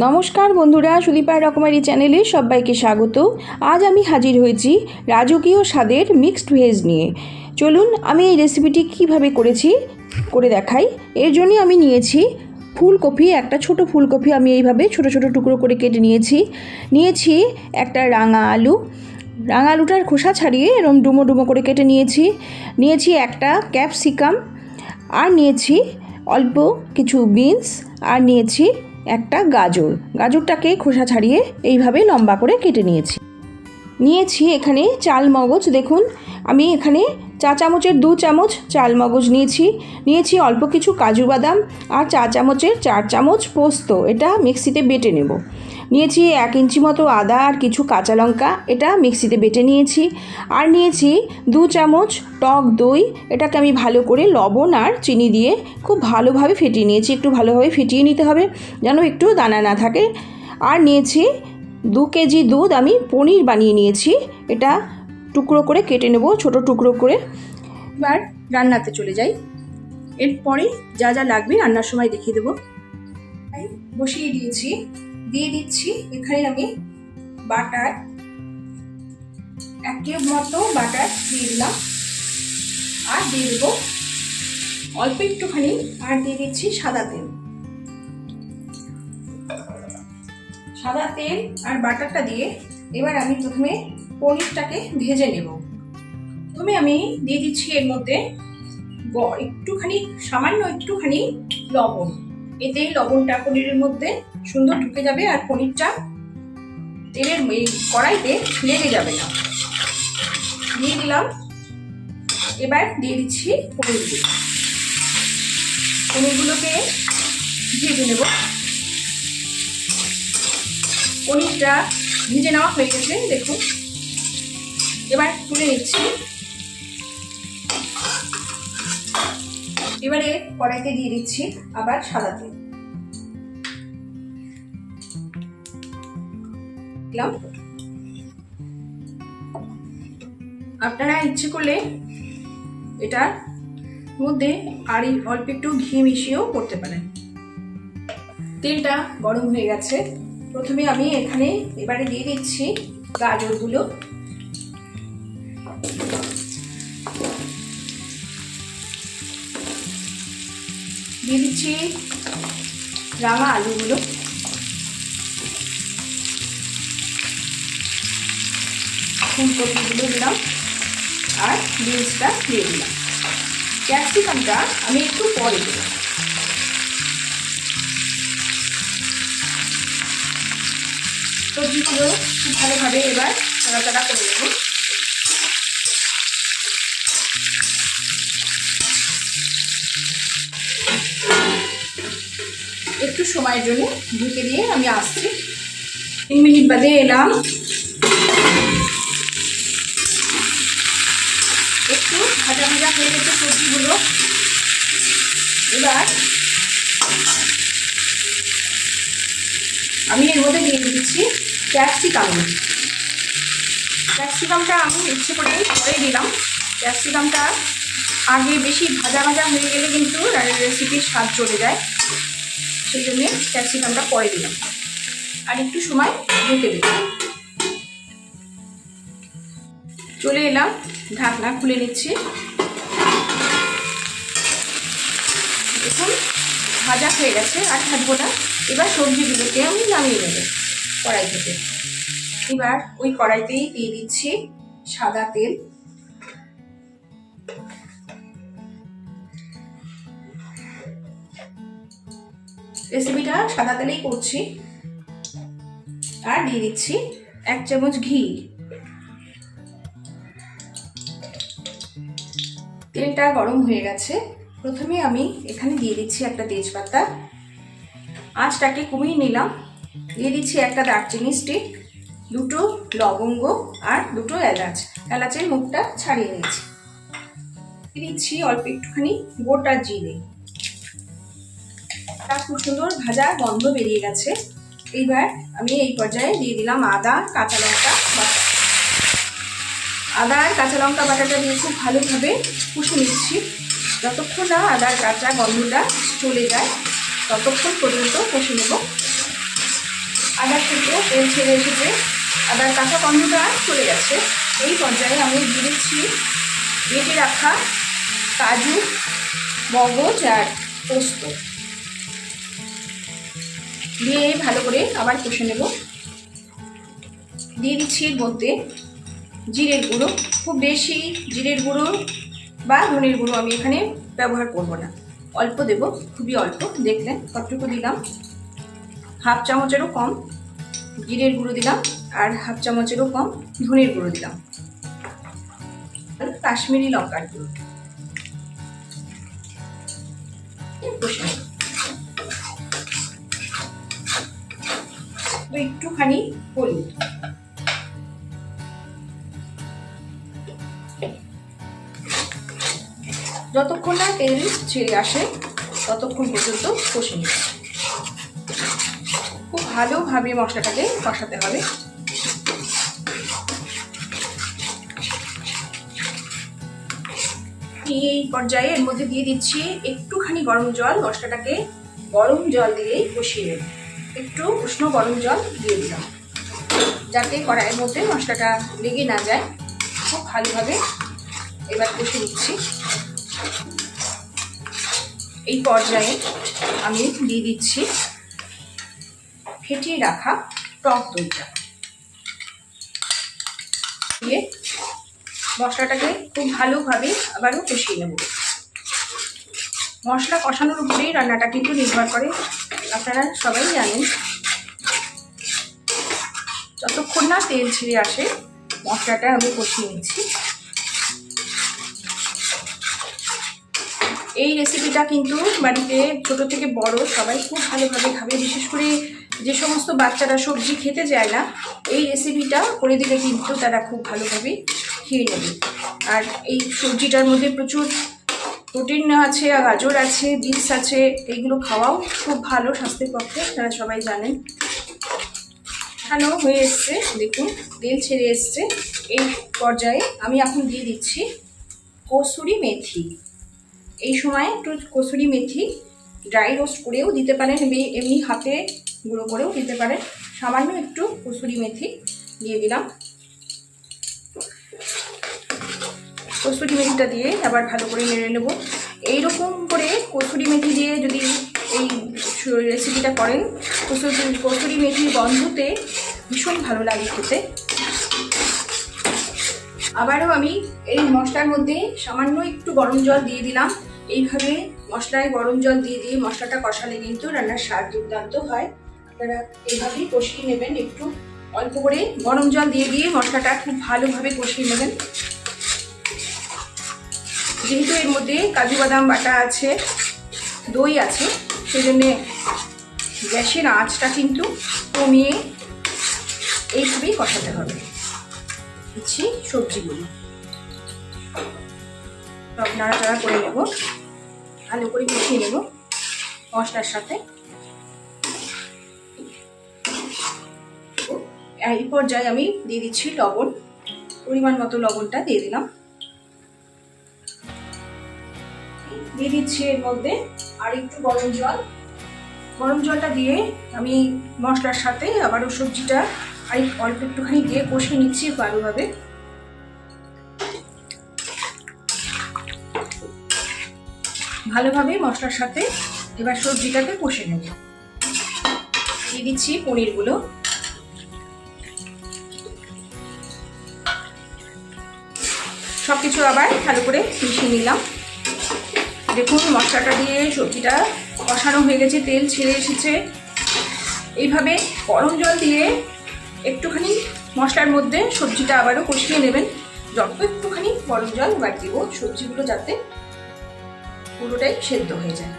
নমস্কার বন্ধুরা, সুদীপার রকমারি চ্যানেলে সবাইকে স্বাগত। আজ আমি হাজির হয়েছি রাজকীয় স্বাদের মিক্সড ভেজ নিয়ে। চলুন আমি এই রেসিপিটি কিভাবে করেছি করে দেখাই। এর জন্য আমি নিয়েছি ফুলকপি, একটা ছোট ফুলকপি আমি এইভাবে ছোট ছোট টুকরো করে কেটে নিয়েছি একটা রাঙা আলুটার খোসা ছাড়িয়ে এরকম ডুমো ডুমো করে কেটে নিয়েছি একটা ক্যাপসিকাম, আর নিয়েছি অল্প কিছু বিনস, আর নিয়েছি একটা গাজরটাকে খোসা ছাড়িয়ে এইভাবে লম্বা করে কেটে নিয়েছি এখানে চাল মগজ। দেখুন আমি এখানে চা চামচের 2 চামচ চাল মগজ নিয়েছি অল্প কিছু কাজু বাদাম, আর চা চামচের 4 চামচ পোস্ত, এটা মিক্সিতে বেটে নেব। নিয়েছি 1 ইঞ্চি মতো আদা আর কিছু কাঁচা লঙ্কা, এটা মিক্সিতে বেটে নিয়েছি। আর নিয়েছি 2 চামচ টক দই, এটাকে আমি ভালো করে লবণ আর চিনি দিয়ে খুব ভালোভাবে ফেটিয়ে নিয়েছি। একটু ভালোভাবে ফেটিয়ে নিতে হবে যেন একটু দানা না থাকে। আর নিয়েছি 2 কেজি দুধ, আমি পনির বানিয়ে নিয়েছি। এটা টুকরো করে কেটে নেব, ছোট টুকরো করে। এবার রান্নাতে চলে যাই। এরপরে যা যা লাগবে রান্নার সময় দেখিয়ে দেবো। বসিয়ে দিয়ে দিচ্ছি এখানে আমি বাটার, 1 কিউব মতো বাটার দিয়ে দিলাম। আর দিয়ে দেবো অল্প একটুখানি, আর দিয়ে দিচ্ছি সাদা তেল আর বাটারটা দিয়ে এবার আমি প্রথমে পনিরটাকে ভেজে নেব। প্রথমে আমি দিয়ে দিচ্ছি এর মধ্যে সামান্য একটুখানি লবণ। এতে লবণটা পনিরের মধ্যে সুন্দর ঢুকে যাবে আর পনিরটা তেলের কড়াইতে লেগে যাবে না। দিয়ে দিলাম। এবার দিয়ে দিচ্ছি পনিরগুলোকে ভেজে নেব। পনিরটা ভেজে নেওয়া হয়ে গেছে, দেখুন। এবার তুলে নিচ্ছি। এবারে কড়াইতে দিয়ে দিচ্ছি আবার সাদা তেল। আপনারা ইচ্ছে করলে এটার মধ্যে আর অল্প একটু ঘি মিশিয়েও করতে পারেন। তেলটা গরম হয়ে গেছে। প্রথমে আমি এখানে এবারে দিয়ে দিচ্ছি গাজরগুলো, দিয়ে দিচ্ছি রাঙা আলুগুলো, ফুলকপিগুলো দিলাম, আর বিনসটা দিয়ে দিলাম। ক্যাপসিকামটা আমি একটু পরে দেব। সবজিগুলো খুব ভালোভাবে এবার নাড়াচাড়া করে দেব। একটু সময়ের জন্য ঢেকে দিয়ে আমি আসছি। 3 মিনিট বাদে এলাম। একটু ভাজা হয়ে গেছে সবজিগুলো। এবার আমি এর মধ্যে দিয়ে দিচ্ছি ক্যাপসিকামটা আমি ইচ্ছে করে পরে দিলাম। ক্যাপসিকামটা আগে বেশি ভাজা হয়ে গেলে কিন্তু রেসিপির স্বাদ চলে যায়, সেই জন্য ক্যাপসিকামটা পরে দিলাম। আর একটু সময় ঢেকে দেব। চলে এলাম, ঢাকনা খুলে নিচ্ছি। দেখুন ভাজা হয়ে গেছে, আর থাকবো না। এবার সবজিগুলোকে আমি নামিয়ে নেব কড়াই থেকে। এবার ওই কড়াইতেই দিয়ে দিচ্ছি সাদা তেল। রেসিপিটা সাদা তেলেই করছি। আর দিয়ে দিচ্ছি 1 চামচ ঘি। তেলটা গরম হয়ে গেছে। প্রথমে আমি এখানে দিয়ে দিচ্ছি একটা তেজপাতা, আঁচটাকে কমিয়ে নিলাম। দিয়ে দিচ্ছি একটা দারচিনি স্টিক, 2টো লবঙ্গ, আর 2টো এলাচের মুখটা ছাড়িয়ে নিয়েছি। দিয়ে দিচ্ছি অল্প একটুখানি গোটা জিরে। তার খুব সুন্দর ভাজা গন্ধ বেরিয়ে গেছে। এইবার আমি এই পর্যায়ে দিয়ে দিলাম আদা কাঁচা লঙ্কা বাটা। আদা আর কাঁচা লঙ্কা বাটাটা দিয়ে খুব ভালোভাবে কষে নিচ্ছি। যতক্ষণ না আদার কাঁচা গন্ধটা চলে যায় ততক্ষণ পর্যন্ত কষে নেব। আদার থেকেও তেল ছেড়ে এসেছে, আদার কাঁচা গন্ধটা চলে গেছে। এই পর্যায়ে আমি দিয়ে দিচ্ছি বেটে রাখা কাজু, মগজ আর পোস্ত দিয়ে ভালো করে আবার কষে নেব। দিয়ে দিচ্ছি এর মধ্যে জিরের গুঁড়ো। খুব বেশি জিরের গুঁড়ো বা ধনের গুঁড়ো আমি এখানে ব্যবহার করব না, অল্প দেব, খুবই অল্প। দেখলেন কতটুকু দিলাম, হাফ চামচেরও কম জিরের গুঁড়ো দিলাম আর হাফ চামচেরও কম ধনের গুঁড়ো দিলাম, কাশ্মীরি লঙ্কার গুঁড়ো। একটুখানি হলুদ। যতক্ষণ না তেল ছেড়ে আসে ততক্ষণ পর্যন্ত কষে নিচ্ছি। খুব ভালোভাবে মশলাটাকে কষাতে হবে। এই পর্যায়ে এর মধ্যে দিয়ে দিচ্ছি একটুখানি গরম জল। মশলাটাকে গরম জল দিয়েই কষিয়ে নেব। একটু উষ্ণ গরম জল দিয়ে দিলাম যাতে কড়াইয়ের মধ্যে মশলাটা লেগে না যায়। খুব ভালোভাবে এবার কষে নিচ্ছি। এই পর্যায়ে আমি দিয়ে দিচ্ছি ফেটিয়ে রাখা টক দইটা দিয়ে মশলাটাকে খুব ভালোভাবে আবারও কষিয়ে নেব। মশলা কষানোর উপরেই রান্নাটা কিন্তু নির্ভর করে, আপনারা সবাই জানেন। যতক্ষণ না তেল ছেড়ে আসে মশলাটা আমি কষিয়ে নিচ্ছি। এই রেসিপিটা কিন্তু বাড়িতে ছোট থেকে বড় সবাই খুব ভালোভাবে খাবে। বিশেষ করে যে সমস্ত বাচ্চারা সবজি খেতে চায় না, এই রেসিপিটা করে দিলে কিন্তু তারা খুব ভালোভাবে খেয়ে নেবে। আর এই সবজিটার মধ্যে প্রচুর প্রোটিন আছে, গাজর আছে, বিনস আছে, এইগুলো খাওয়াও খুব ভালো স্বাস্থ্যের পক্ষে, আপনারা সবাই জানেন। খানো হয়ে এসছে, দেখুন তেল ছেড়ে এসছে। এই পর্যায়ে আমি এখন দিয়ে দিচ্ছি কসুরি মেথি। এই সময় একটু কসুরি মেথি ড্রাই রোস্ট করেও দিতে পারেন, এমনি হাতে গুঁড়ো করেও দিতে পারেন। সামান্য একটু কসুরি মেথি দিয়ে দিলাম। কসুরি মেথিটা দিয়ে আবার ভালো করে নেড়ে নেব। এইরকম করে কসুরি মেথি দিয়ে যদি এই রেসিপিটা করেন, কসুরি মেথির গন্ধতে ভীষণ ভালো লাগে খেতে। আবারও আমি এই মশলার মধ্যে সামান্য একটু গরম জল দিয়ে দিলাম। এইভাবে মশলায় গরম জল দিয়ে দিয়ে মশলাটা কষালে কিন্তু রান্নার স্বাদ দুর্দান্ত হয়। আপনারা এইভাবেই কষিয়ে নেবেন। একটু অল্প করে গরম জল দিয়ে দিয়ে মশলাটা খুব ভালোভাবে কষিয়ে নেবেন। যেহেতু এর মধ্যে কাজু বাদাম বাটা আছে, দই আছে, সেজন্যে গ্যাসের আঁচটা কিন্তু কমিয়ে এইভাবেই কষাতে হবে। দিচ্ছি সবজিগুলো, সব নাড়াচাড়া করে নেব, ভালো করে মিশিয়ে নেব মশলার সাথে। এই পর্যায়ে আমি দিয়ে দিচ্ছি লবণ, পরিমাণ মতো লবণটা দিয়ে দিলাম। দিয়ে দিচ্ছি এর মধ্যে আর একটু গরম জল। গরম জলটা দিয়ে আমি মশলার সাথে আবারও সবজিটা আর অল্প একটুখানি দিয়ে কষিয়ে নিচ্ছি ভালোভাবে। ভালোভাবে মশলার সাথে এবার সবজিটাকে কষে নেব। দিয়ে দিচ্ছি পনিরগুলো। সবকিছু আবার ভালো করে মিশিয়ে নিলাম। দেখুন মশলাটা দিয়ে সবজিটা কষানো হয়ে গেছে, তেল ছেড়ে এসেছে। এইভাবে গরম জল দিয়ে একটুখানি মশলার মধ্যে সবজিটা আবারও কষিয়ে নেবেন। যত একটুখানি গরম জল এবার দিব, সবজিগুলো যাতে পুরোটাই সেদ্ধ হয়ে যায়।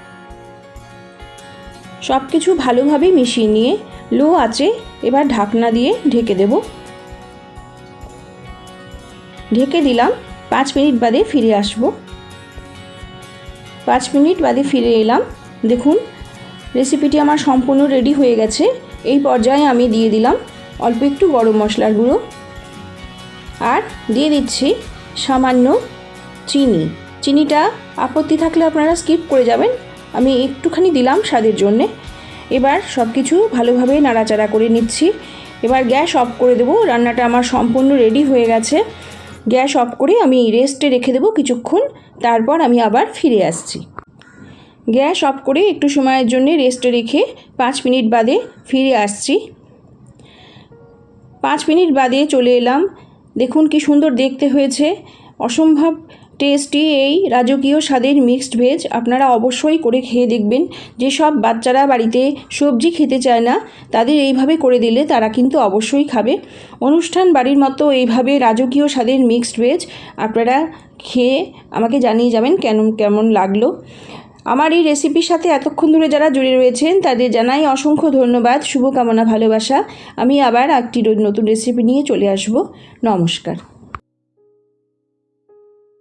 সব কিছু ভালোভাবে মিশিয়ে নিয়ে লো আঁচে এবার ঢাকনা দিয়ে ঢেকে দেব। ঢেকে দিলাম। 5 মিনিট বাদে ফিরে আসব। 5 মিনিট বাদে ফিরে এলাম। দেখুন রেসিপিটি আমার সম্পূর্ণ রেডি হয়ে গেছে। এই পর্যায়ে আমি দিয়ে দিলাম অল্প একটু গরম মশলার গুঁড়ো আর দিয়ে দিচ্ছি সামান্য চিনি। চিনিটা আপত্তি থাকলে আপনারা স্কিপ করে যাবেন, আমি একটুখানি দিলাম স্বাদের জন্যে। এবার সব কিছু ভালোভাবে নাড়াচাড়া করে নিচ্ছি। এবার গ্যাস অফ করে দেবো। রান্নাটা আমার সম্পূর্ণ রেডি হয়ে গেছে। গ্যাস অফ করে আমি রেস্টে রেখে দেবো কিছুক্ষণ, তারপর আমি আবার ফিরে আসছি। গ্যাস অফ করে একটু সময়ের জন্য রেস্টে রেখে 5 মিনিট বাদে ফিরে আসছি। 5 মিনিট বাদে চলে এলাম। দেখুন কি সুন্দর দেখতে হয়েছে, অসম্ভব টেস্টি এই রাজকীয় স্বাদের মিক্সড ভেজ। আপনারা অবশ্যই করে খেয়ে দেখবেন। যেসব বাচ্চারা বাড়িতে সবজি খেতে চায় না, তাদের এইভাবে করে দিলে তারা কিন্তু অবশ্যই খাবে। অনুষ্ঠান বাড়ির মতো এইভাবে রাজকীয় স্বাদের মিক্সড ভেজ আপনারা খেয়ে আমাকে জানিয়ে যাবেন কেমন লাগলো। আমার এই রেসিপির সাথে এতক্ষণ ধরে যারা জুড়ে রয়েছেন তাদের জানাই অসংখ্য ধন্যবাদ, শুভকামনা, ভালোবাসা। আমি আবার একটি নতুন রেসিপি নিয়ে চলে আসব। নমস্কার।